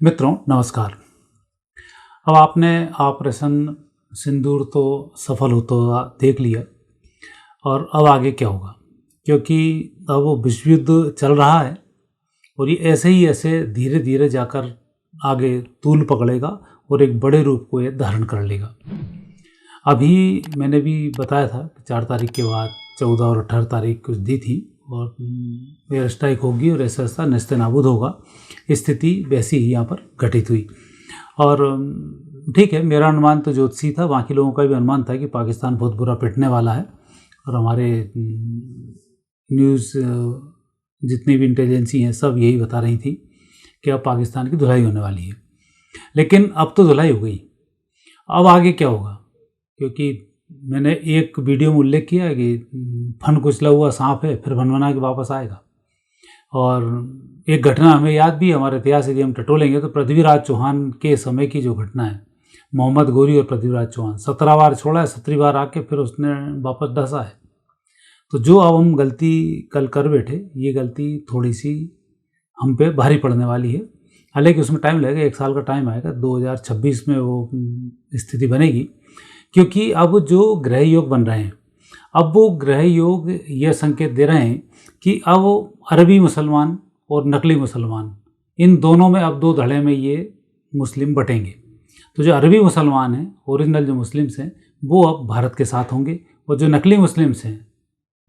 मित्रों नमस्कार। अब आपने ऑपरेशन सिंदूर तो सफल होता हुआ देख लिया और अब आगे क्या होगा, क्योंकि अब वो विश्व युद्ध चल रहा है और ये ऐसे धीरे धीरे जाकर आगे तूल पकड़ेगा और एक बड़े रूप को ये धारण कर लेगा। अभी मैंने भी बताया था कि 4 तारीख के बाद 14 और 18 तारीख कुछ दी थी और एयर स्ट्राइक होगी और ऐसा ऐसा नेस्तनाबूद होगा। स्थिति वैसी ही यहाँ पर घटित हुई और ठीक है, मेरा अनुमान तो ज्योतिषी था, बाकी लोगों का भी अनुमान था कि पाकिस्तान बहुत बुरा पिटने वाला है और हमारे न्यूज़ जितनी भी इंटेलिजेंसी हैं सब यही बता रही थी कि अब पाकिस्तान की धुलाई होने वाली है। लेकिन अब तो धुलाई हो गई, अब आगे क्या होगा? क्योंकि मैंने एक वीडियो में उल्लेख किया है कि फन कुचला हुआ सांप है, फिर भनभना के वापस आएगा। और एक घटना हमें याद भी, हमारे इतिहास यदि हम टटोलेंगे तो पृथ्वीराज चौहान के समय की जो घटना है, मोहम्मद गोरी और पृथ्वीराज चौहान 17 बार छोड़ा है, 17वीं बार आके फिर उसने वापस डसा है। तो जो अब हम गलती कल कर बैठे, ये गलती थोड़ी सी हम पे भारी पड़ने वाली है। हालांकि उसमें टाइम लगेगा, 1 साल का टाइम आएगा, 2026 में वो स्थिति बनेगी। क्योंकि अब जो ग्रह योग बन रहे हैं, अब वो ग्रह योग ये संकेत दे रहे हैं कि अब अरबी मुसलमान और नकली मुसलमान, इन दोनों में अब 2 धड़े में ये मुस्लिम बटेंगे। तो जो अरबी मुसलमान हैं, ओरिजिनल जो मुस्लिम्स हैं, वो अब भारत के साथ होंगे और जो नकली मुस्लिम्स हैं,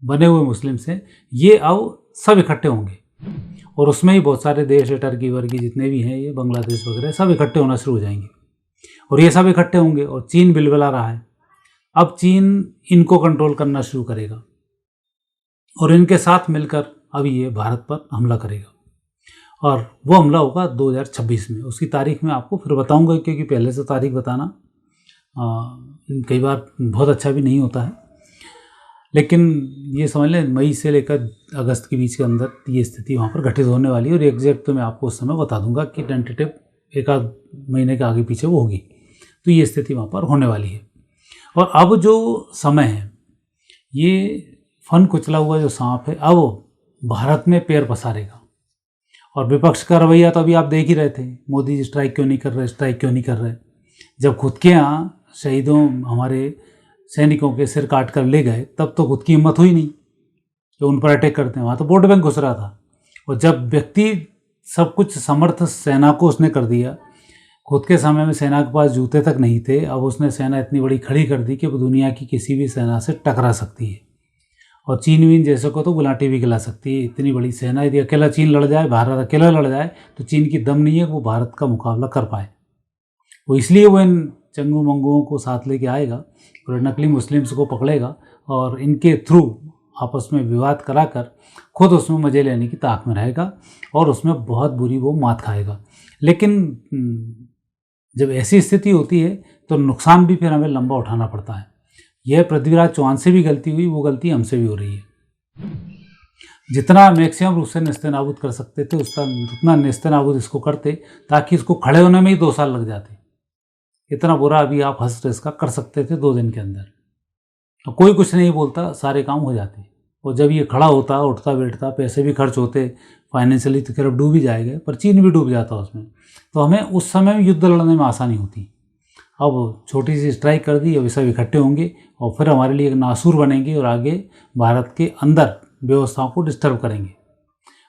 बने हुए मुस्लिम्स हैं, ये अब सब इकट्ठे होंगे। और उसमें ही बहुत सारे देश है, टर्की वर्गी जितने भी हैं, ये बांग्लादेश वगैरह सब इकट्ठे होना शुरू हो जाएंगे और ये सब इकट्ठे होंगे। और चीन बिलबिला रहा है, अब चीन इनको कंट्रोल करना शुरू करेगा और इनके साथ मिलकर अब ये भारत पर हमला करेगा और वो हमला होगा 2026 में। उसकी तारीख मैं आपको फिर बताऊंगा, क्योंकि पहले से तारीख बताना कई बार बहुत अच्छा भी नहीं होता है। लेकिन ये समझ लें मई से लेकर अगस्त के बीच के अंदर ये स्थिति वहाँ पर घटित होने वाली है और एग्जैक्ट तो मैं आपको उस समय बता दूंगा कि टेंटेटिव 1 महीने के आगे पीछे वो होगी। तो ये स्थिति वहाँ पर होने वाली है। और अब जो समय है, ये फन कुचला हुआ जो सांप है, अब भारत में पैर पसारेगा। और विपक्ष का रवैया तो अभी आप देख ही रहे थे, मोदी जी स्ट्राइक क्यों नहीं कर रहे, स्ट्राइक क्यों नहीं कर रहे। जब खुद के यहाँ शहीदों, हमारे सैनिकों के सिर काट कर ले गए, तब तो खुद की हिम्मत हुई नहीं कि उन पर अटैक करते हैं। वहाँ तो वोट बैंक घुस रहा था। और जब व्यक्ति सब कुछ समर्थ सेना को उसने कर दिया, खुद के समय में सेना के पास जूते तक नहीं थे, अब उसने सेना इतनी बड़ी खड़ी कर दी कि वो दुनिया की किसी भी सेना से टकरा सकती है और चीन वीन जैसे को तो गुलाटी भी खिला सकती है। इतनी बड़ी सेना, यदि अकेला चीन लड़ जाए, भारत अकेला लड़ जाए, तो चीन की दम नहीं है कि वो भारत का मुकाबला कर पाए। वो इसलिए वो इन चंगू मंगुओं को साथ लेके आएगा और नकली मुस्लिम्स को पकड़ेगा और इनके थ्रू आपस में विवाद कराकर खुद उसमें मज़े लेने की ताक में रहेगा और उसमें बहुत बुरी वो मात खाएगा। लेकिन जब ऐसी स्थिति होती है तो नुकसान भी फिर हमें लंबा उठाना पड़ता है। यह पृथ्वीराज चौहान से भी गलती हुई, वो गलती हमसे भी हो रही है। जितना मैक्सिमम रूप से नेस्तनाबूद कर सकते थे उतना नेस्तनाबूद इसको करते, ताकि इसको खड़े होने में ही 2 साल लग जाते। इतना बुरा अभी आप हंस रेस का कर सकते थे 2 दिन के अंदर, और कोई कुछ नहीं बोलता, सारे काम हो जाते। और जब ये खड़ा होता, उठता बैठता, पैसे भी खर्च होते, फाइनेंशियली तो खैर डूब ही जाएगा, पर चीन भी डूब जाता उसमें, तो हमें उस समय युद्ध लड़ने में आसानी होती। अब छोटी सी स्ट्राइक कर दी, अब सब इकट्ठे होंगे और फिर हमारे लिए एक नासूर बनेंगे और आगे भारत के अंदर व्यवस्थाओं को डिस्टर्ब करेंगे।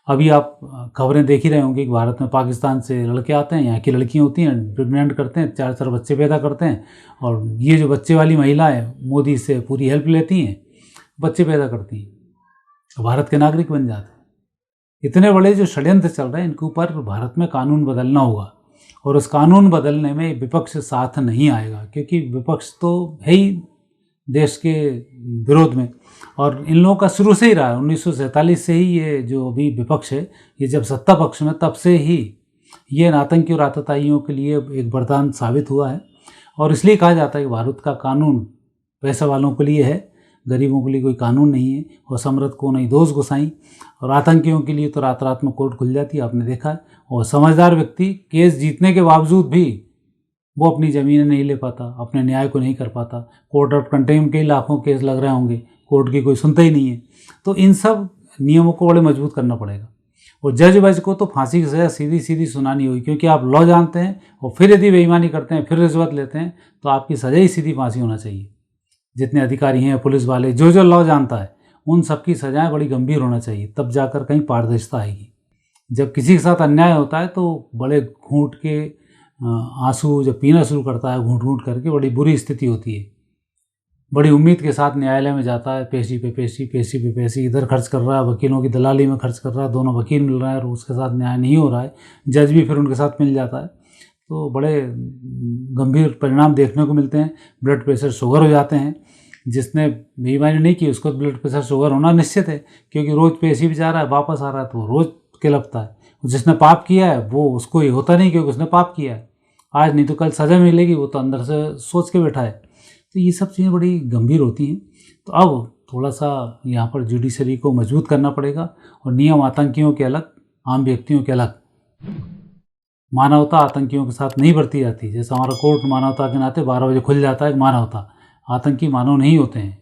अभी आप खबरें देख ही रहे होंगे कि भारत में पाकिस्तान से लड़के आते हैं, यहाँ की लड़कियाँ होती हैं, प्रेग्नेंट करते हैं, 4 बच्चे पैदा करते हैं और ये जो बच्चे वाली महिला है, मोदी से पूरी हेल्प लेती हैं, बच्चे पैदा करती हैं, तो भारत के नागरिक बन जाते हैं। इतने बड़े जो षड्यंत्र चल रहे हैं, इनके ऊपर भारत में कानून बदलना होगा और उस कानून बदलने में विपक्ष साथ नहीं आएगा, क्योंकि विपक्ष तो है ही देश के विरोध में और इन लोगों का शुरू से ही रहा है। 1947 से ही ये जो अभी विपक्ष है, ये जब सत्ता पक्ष में, तब से ही ये आतंकी और आतताइयों के लिए एक वरदान साबित हुआ है। और इसलिए कहा जाता है कि भारत का कानून पैसे वालों के लिए है, गरीबों के लिए कोई कानून नहीं है। और समृद्ध को नहीं दोष गोसाई, और आतंकियों के लिए तो रात रात में कोर्ट खुल जाती है, आपने देखा है। और समझदार व्यक्ति केस जीतने के बावजूद भी वो अपनी ज़मीनें नहीं ले पाता, अपने न्याय को नहीं कर पाता। कोर्ट ऑफ कंटेम्प्ट के लाखों केस लग रहे होंगे, कोर्ट की कोई सुनता ही नहीं है। तो इन सब नियमों को बड़े मजबूत करना पड़ेगा और जज वज को तो फांसी की सज़ा सीधी सीधी सुनानी हुई, क्योंकि आप लॉ जानते हैं और फिर यदि बेईमानी करते हैं, फिर रिश्वत लेते हैं, तो आपकी सज़ा ही सीधी फांसी होना चाहिए। जितने अधिकारी हैं, पुलिस वाले, जो जो लॉ जानता है, उन सबकी सज़ाएँ बड़ी गंभीर होना चाहिए, तब जाकर कहीं पारदर्शिता आएगी। जब किसी के साथ अन्याय होता है तो बड़े घूंट के आंसू जब पीना शुरू करता है, घूंट घूंट करके, बड़ी बुरी स्थिति होती है। बड़ी उम्मीद के साथ न्यायालय में जाता है, पेशी पे पेशी, पेशी पे पेशी, इधर खर्च कर रहा है, वकीलों की दलाली में खर्च कर रहा है, दोनों वकील मिल रहा है और उसके साथ न्याय नहीं हो रहा है, जज भी फिर उनके साथ मिल जाता है, तो बड़े गंभीर परिणाम देखने को मिलते हैं। ब्लड प्रेशर, शुगर हो जाते हैं। जिसने बेईमानी नहीं की उसको ब्लड प्रेशर, शुगर होना निश्चित है, क्योंकि रोज़ पेशी भी जा रहा है, वापस आ रहा है, तो रोज़ के लगता है। जिसने पाप किया है वो उसको ही होता नहीं, क्योंकि उसने पाप किया है, आज नहीं तो कल सज़ा मिलेगी, वो तो अंदर से सोच के बैठा है। तो ये सब चीज़ें बड़ी गंभीर होती हैं। तो अब थोड़ा सा यहाँ पर जुडिशरी को मजबूत करना पड़ेगा, और नियम आतंकियों के अलग, आम व्यक्तियों के अलग। मानवता आतंकियों के साथ नहीं बरती जाती। जैसे हमारा कोर्ट मानवता के नाते 12 बजे खुल जाता है, मानवता, आतंकी मानव नहीं होते हैं।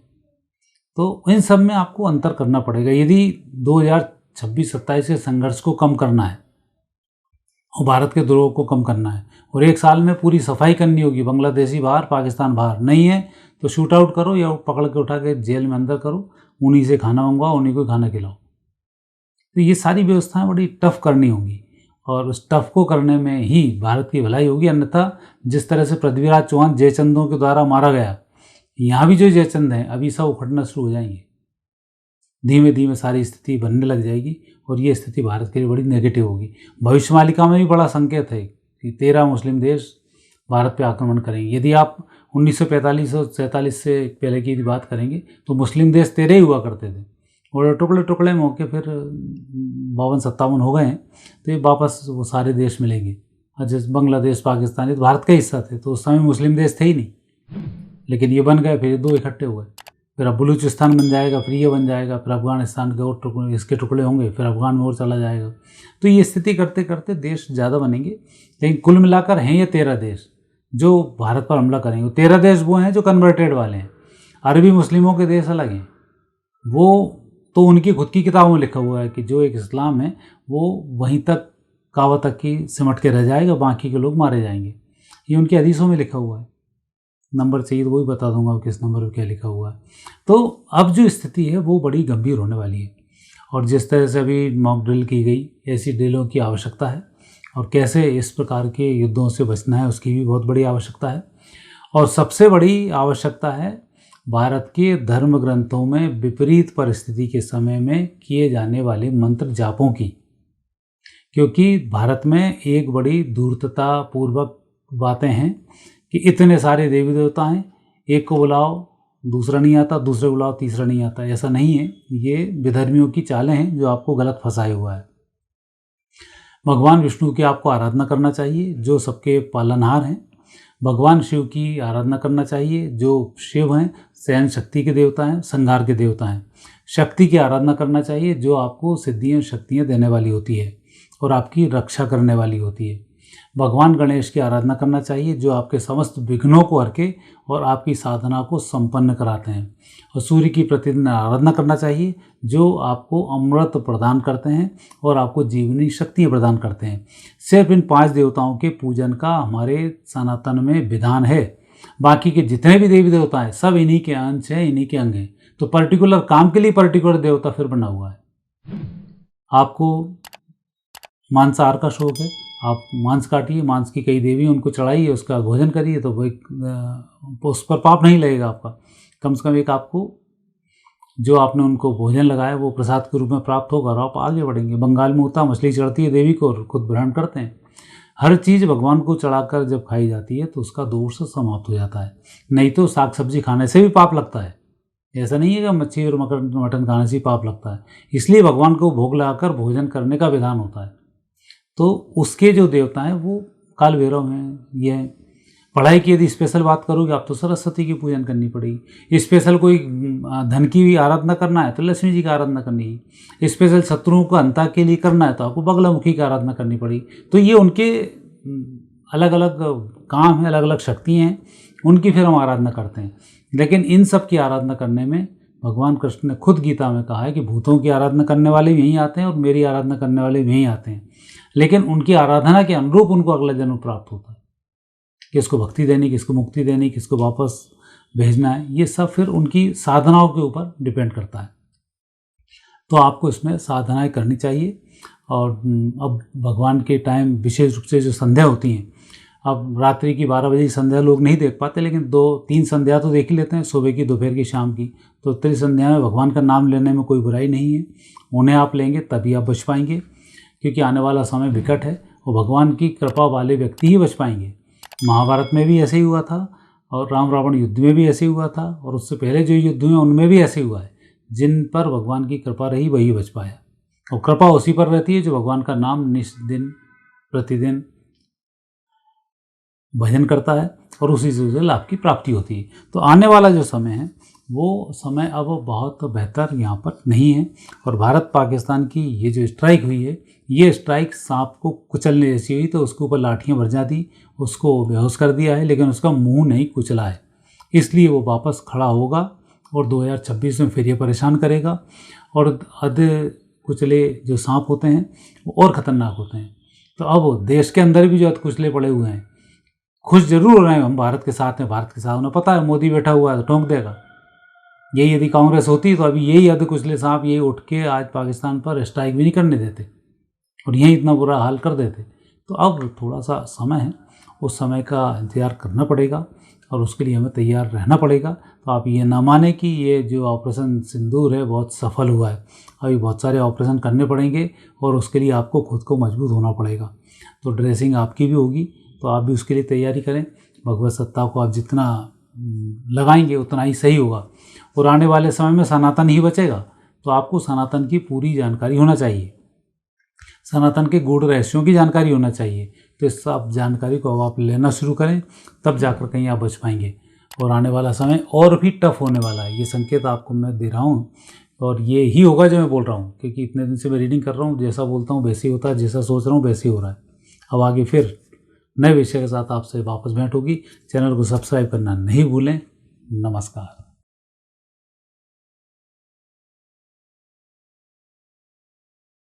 तो इन सब में आपको अंतर करना पड़ेगा यदि 2026-27 के संघर्ष को कम करना है और भारत के द्रोह को कम करना है, और 1 साल में पूरी सफाई करनी होगी। बांग्लादेशी बाहर, पाकिस्तान बाहर, नहीं है तो शूट आउट करो या पकड़ के उठा के जेल में अंदर करो, उन्हीं से खाना मंगवाओ, उन्हीं को खाना खिलाओ। तो ये सारी व्यवस्थाएं बड़ी टफ करनी होंगी, और उस टफ को करने में ही भारत की भलाई होगी। अन्यथा जिस तरह से पृथ्वीराज चौहान जयचंदों के द्वारा मारा गया, यहाँ भी जो जयचंद हैं अभी सब उखड़ना शुरू हो जाएंगे। धीमे धीमे सारी स्थिति बनने लग जाएगी, और ये स्थिति भारत के लिए बड़ी नेगेटिव होगी। भविष्यवालिका में भी बड़ा संकेत है कि 13 मुस्लिम देश भारत पे आक्रमण करेंगे। यदि आप 1945 और 47 से पहले की बात करेंगे तो मुस्लिम देश 13 ही हुआ करते थे, और टुकड़े टुकड़े में होकर फिर 52-57 हो गए हैं। तो ये वापस वो सारे देश मिलेंगे। और जैसे बांग्लादेश, पाकिस्तान, ये तो भारत का हिस्सा थे, तो उस समय मुस्लिम देश थे ही नहीं, लेकिन ये बन गए, फिर 2 इकट्ठे हुए। फिर अब बलूचिस्तान बन जाएगा, फिर ये बन जाएगा, फिर अफगानिस्तान के और टुकड़े, इसके टुकड़े होंगे, फिर अफगान में और चला जाएगा। तो ये स्थिति करते करते देश ज़्यादा बनेंगे। लेकिन कुल मिलाकर हैं ये 13 देश जो भारत पर हमला करेंगे। 13 देश वो हैं जो कन्वर्टेड वाले हैं। अरबी मुस्लिमों के देश अलग हैं, वो तो उनकी खुद की किताबों में लिखा हुआ है कि जो एक इस्लाम है वो वहीं तक, काबा तक की सिमट के रह जाएगा, बाकी के लोग मारे जाएंगे। ये उनकी हदीसों में लिखा हुआ है। नंबर चाहिए तो वही बता दूंगा किस नंबर पर क्या लिखा हुआ है। तो अब जो स्थिति है वो बड़ी गंभीर होने वाली है, और जिस तरह से अभी मॉक ड्रिल की गई, ऐसी ड्रिलों की आवश्यकता है, और कैसे इस प्रकार के युद्धों से बचना है उसकी भी बहुत बड़ी आवश्यकता है। और सबसे बड़ी आवश्यकता है भारत के धर्म ग्रंथों में विपरीत परिस्थिति के समय में किए जाने वाले मंत्र जापों की, क्योंकि भारत में एक बड़ी धूर्तता पूर्वक बातें हैं कि इतने सारे देवी देवता हैं, एक को बुलाओ दूसरा नहीं आता, दूसरे बुलाओ तीसरा नहीं आता। ऐसा नहीं है, ये विधर्मियों की चालें हैं जो आपको गलत फंसाए हुआ है। भगवान विष्णु की आपको आराधना करना चाहिए जो सबके पालनहार हैं। भगवान शिव की आराधना करना चाहिए जो शिव हैं, सहन शक्ति के देवता हैं, संहार के देवता हैं। शक्ति की आराधना करना चाहिए जो आपको सिद्धियाँ शक्तियाँ देने वाली होती है और आपकी रक्षा करने वाली होती है। भगवान गणेश की आराधना करना चाहिए जो आपके समस्त विघ्नों को हरके और आपकी साधना को संपन्न कराते हैं। और सूर्य की प्रतिदिन आराधना करना चाहिए जो आपको अमृत प्रदान करते हैं और आपको जीवनी शक्तियाँ प्रदान करते हैं। सिर्फ इन 5 देवताओं के पूजन का हमारे सनातन में विधान है। बाकी के जितने भी देवी देवता हैं सब इन्हीं के अंश हैं, इन्हीं के अंग हैं। तो पर्टिकुलर काम के लिए पर्टिकुलर देवता फिर बना हुआ है। आपको मांसाहार का शौक है, आप मांस काटिए, मांस की कई देवी उनको चढ़ाइए, उसका भोजन करिए, तो वो उस पर पाप नहीं लगेगा आपका। कम से कम एक आपको जो आपने उनको भोजन लगाया वो प्रसाद के रूप में प्राप्त होगा और आप आगे बढ़ेंगे। बंगाल में होता मछली चढ़ती है देवी को और खुद ग्रहण करते हैं। हर चीज़ भगवान को चढ़ाकर जब खाई जाती है तो उसका दोष समाप्त हो जाता है। नहीं तो साग सब्जी खाने से भी पाप लगता है। ऐसा नहीं है कि मच्छी और मटन खाने से ही पाप लगता है। इसलिए भगवान को भोग लगाकर भोजन करने का विधान होता है। तो उसके जो देवता हैं वो काल भैरव हैं। ये पढ़ाई की यदि स्पेशल बात करोगे आप तो सरस्वती की पूजन करनी पड़ेगी। स्पेशल कोई धन की भी आराधना करना है तो लक्ष्मी जी की आराधना करनी है। स्पेशल शत्रुओं को अंता के लिए करना है तो आपको बगलामुखी की आराधना करनी पड़ेगी। तो ये उनके अलग अलग काम हैं, अलग अलग शक्तियाँ हैं, उनकी फिर हम आराधना करते हैं। लेकिन इन सब की आराधना करने में भगवान कृष्ण ने खुद गीता में कहा है कि भूतों की आराधना करने वाले भी यहीं आते हैं और मेरी आराधना करने वाले भी यहीं आते हैं, लेकिन उनकी आराधना के अनुरूप उनको अगला जन्म प्राप्त होता है। किसको भक्ति देनी, किसको मुक्ति देनी, किसको वापस भेजना है, ये सब फिर उनकी साधनाओं के ऊपर डिपेंड करता है। तो आपको इसमें साधनाएं करनी चाहिए। और अब भगवान के टाइम विशेष रूप से जो संध्या होती हैं, अब रात्रि की 12 बजे की संध्या लोग नहीं देख पाते, लेकिन 2-3 संध्या तो देख ही लेते हैं, सुबह की, दोपहर की, शाम की। तो त्रिसंध्या में भगवान का नाम लेने में कोई बुराई नहीं है। उन्हें आप लेंगे तभी आप बच पाएंगे, क्योंकि आने वाला समय विकट है और भगवान की कृपा वाले व्यक्ति ही बच पाएंगे। महाभारत में भी ऐसे ही हुआ था और राम रावण युद्ध में भी ऐसे ही हुआ था, और उससे पहले जो युद्ध हुए उनमें भी ऐसे हुआ है। जिन पर भगवान की कृपा रही वही बच पाया, और कृपा उसी पर रहती है जो भगवान का नाम दिन प्रतिदिन भजन करता है, और उसी से लाभ की प्राप्ति होती है। तो आने वाला जो समय है वो समय अब बहुत बेहतर यहाँ पर नहीं है। और भारत पाकिस्तान की ये जो स्ट्राइक हुई है, ये स्ट्राइक सांप को कुचलने जैसी हुई। तो उसके ऊपर लाठियाँ बरसा दी, उसको बेहोश कर दिया है, लेकिन उसका मुंह नहीं कुचला है। इसलिए वो वापस खड़ा होगा और 2026 में फिर ये परेशान करेगा। और अध कुचले जो सांप होते हैं वो और ख़तरनाक होते हैं। तो अब देश के अंदर भी जो अध कुचले पड़े हुए हैं, खुश जरूर हो रहे हैं हम भारत के साथ हैं, भारत के साथ। उन्हें पता है मोदी बैठा हुआ है तो ठोंक देगा। यही यदि कांग्रेस होती तो अभी यही अध कुचले सांप यही उठ के आज पाकिस्तान पर स्ट्राइक भी नहीं करने देते और यही इतना बुरा हाल कर देते। तो अब थोड़ा सा समय है, उस समय का इंतजार करना पड़ेगा और उसके लिए हमें तैयार रहना पड़ेगा। तो आप ये ना माने कि ये जो ऑपरेशन सिंदूर है बहुत सफल हुआ है। अभी बहुत सारे ऑपरेशन करने पड़ेंगे और उसके लिए आपको खुद को मजबूत होना पड़ेगा। तो ड्रेसिंग आपकी भी होगी, तो आप भी उसके लिए तैयारी करें। भगवत सत्ता को आप जितना लगाएंगे उतना ही सही होगा। और आने वाले समय में सनातन ही बचेगा, तो आपको सनातन की पूरी जानकारी होना चाहिए, सनातन के गूढ़ रहस्यों की जानकारी होना चाहिए। तो इस सब जानकारी को अब आप लेना शुरू करें, तब जाकर कहीं आप बच पाएंगे। और आने वाला समय और भी टफ होने वाला है, ये संकेत आपको मैं दे रहा हूँ। और ये ही होगा जो मैं बोल रहा हूँ, क्योंकि इतने दिन से मैं रीडिंग कर रहा हूँ, जैसा बोलता हूँ वैसे ही होता है, जैसा सोच रहा हूँ वैसे ही हो रहा है। अब आगे फिर नए विषय के साथ आपसे वापस भेंट होगी। चैनल को सब्सक्राइब करना नहीं भूलें। नमस्कार।